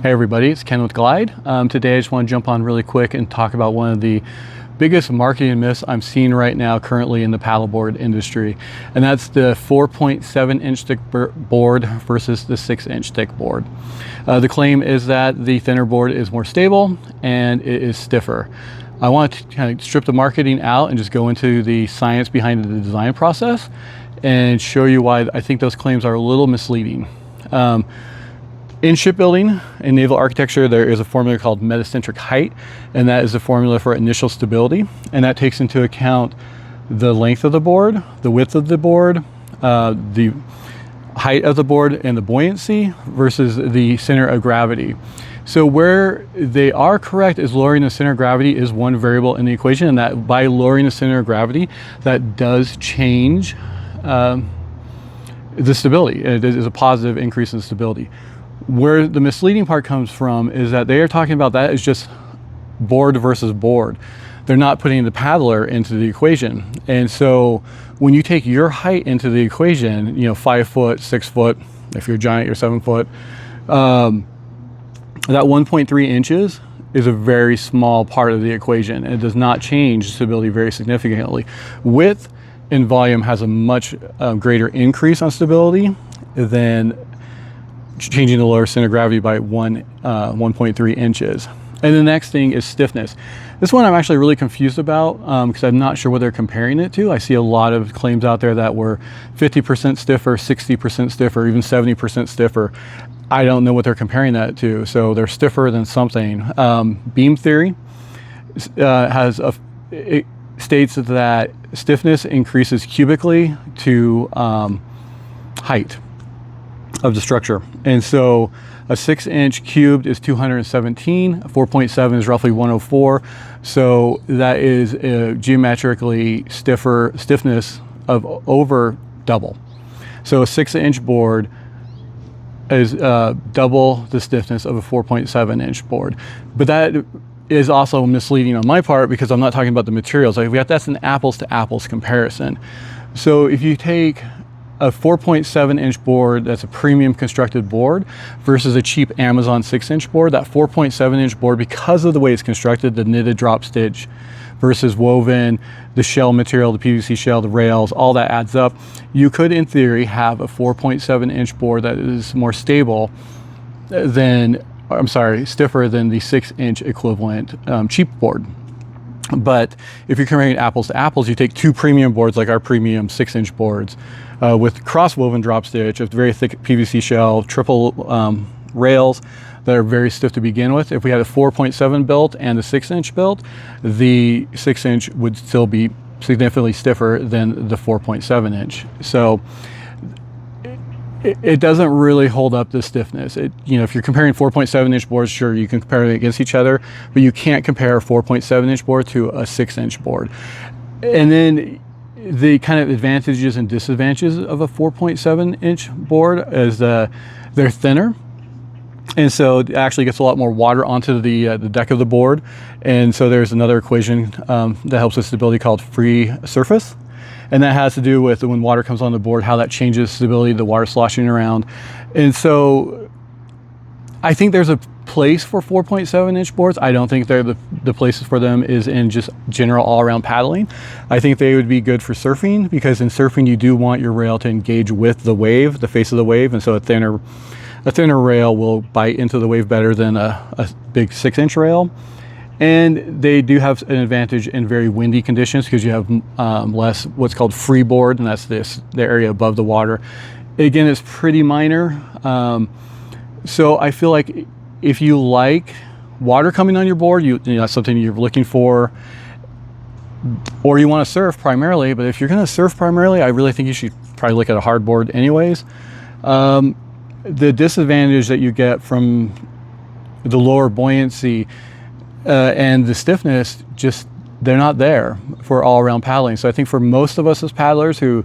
Hey everybody, it's Ken with Glide. Today I just want to jump on really quick and talk about one of the biggest marketing myths I'm seeing right now currently in the paddleboard industry, and that's the 4.7 inch thick board versus the 6-inch thick board. The claim is that the thinner board is more stable and it is stiffer. I want to kind of strip the marketing out and just go into the science behind the design process and show you why I think those claims are a little misleading. In shipbuilding and naval architecture, there is a formula called metacentric height, and that is a formula for initial stability, and that takes into account the length of the board, the width of the board, the height of the board, and the buoyancy versus the center of gravity. So where they are correct is lowering the center of gravity is one variable in the equation, and that by lowering the center of gravity, that does change the stability. It is a positive increase in stability. Where the misleading part comes from is that they are talking about that as just board versus board. They're not putting the paddler into the equation. And so when you take your height into the equation, 5 foot, 6 foot, if you're a giant, you're 7 foot, that 1.3 inches is a very small part of the equation, and it does not change stability very significantly. Width and volume has a much greater increase on stability than changing the lower center of gravity by 1.3 inches. And the next thing is stiffness. This one I'm actually really confused about because I'm not sure what they're comparing it to. I see a lot of claims out there that were 50% stiffer, 60% stiffer, even 70% stiffer. I don't know what they're comparing that to. So they're stiffer than something. Beam theory it states that stiffness increases cubically to height of the structure. And so a 6-inch cubed is 217, 4.7 is roughly 104. So that is a geometrically stiffness of over double. So a 6-inch board is double the stiffness of a 4.7 inch board. But that is also misleading on my part because I'm not talking about the materials. That's an apples to apples comparison. So if you take a 4.7 inch board that's a premium constructed board versus a cheap Amazon 6-inch board, that 4.7 inch board, because of the way it's constructed, the knitted drop stitch versus woven, the shell material, the PVC shell, the rails, all that adds up. You could, in theory, have a 4.7 inch board that is more stable than, stiffer than the 6-inch equivalent cheap board. But if you're comparing apples to apples, you take two premium boards like our premium 6-inch boards with cross-woven drop stitch, a very thick PVC shell, triple rails that are very stiff to begin with. If we had a 4.7 built and a 6-inch built, the 6-inch would still be significantly stiffer than the 4.7 inch. So it doesn't really hold up the stiffness. If you're comparing 4.7 inch boards, sure, you can compare them against each other, but you can't compare a 4.7 inch board to a 6-inch board. And then the kind of advantages and disadvantages of a 4.7 inch board is they're thinner. And so it actually gets a lot more water onto the deck of the board. And so there's another equation that helps with stability called free surface. And that has to do with when water comes on the board, how that changes stability, the water sloshing around. And so I think there's a place for 4.7 inch boards. I don't think they're the places for them is in just general all around paddling. I think they would be good for surfing because in surfing you do want your rail to engage with the wave, the face of the wave. And so a thinner rail will bite into the wave better than a big 6-inch rail. And they do have an advantage in very windy conditions because you have less what's called freeboard, and that's the area above the water. Again, it's pretty minor. So I feel like if you like water coming on your board, that's something you're looking for, or you want to surf primarily. But if you're going to surf primarily, I really think you should probably look at a hard board anyways. The disadvantage that you get from the lower buoyancy and the stiffness, just they're not there for all around paddling. So I think for most of us as paddlers who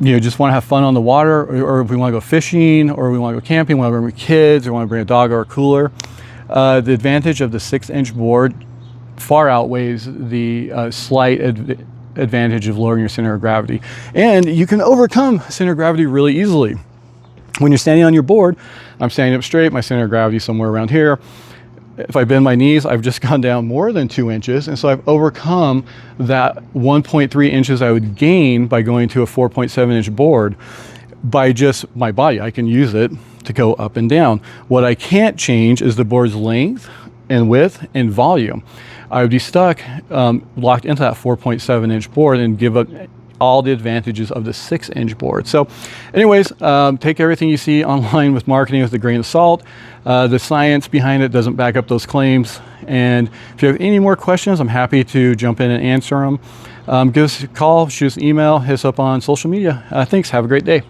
just want to have fun on the water, or if we want to go fishing, or we want to go camping, want to bring kids, or want to bring a dog or a cooler, the advantage of the 6-inch board far outweighs the slight advantage of lowering your center of gravity. And you can overcome center of gravity really easily. When you're standing on your board, I'm standing up straight, my center of gravity is somewhere around here. If I bend my knees, I've just gone down more than 2 inches. And so I've overcome that 1.3 inches I would gain by going to a 4.7 inch board by just my body. I can use it to go up and down. What I can't change is the board's length and width and volume. I would be stuck, locked into that 4.7 inch board and give up all the advantages of the 6 inch board. So anyways, take everything you see online with marketing with a grain of salt. The science behind it doesn't back up those claims. And if you have any more questions, I'm happy to jump in and answer them. Give us a call, shoot us an email, hit us up on social media. Thanks, have a great day.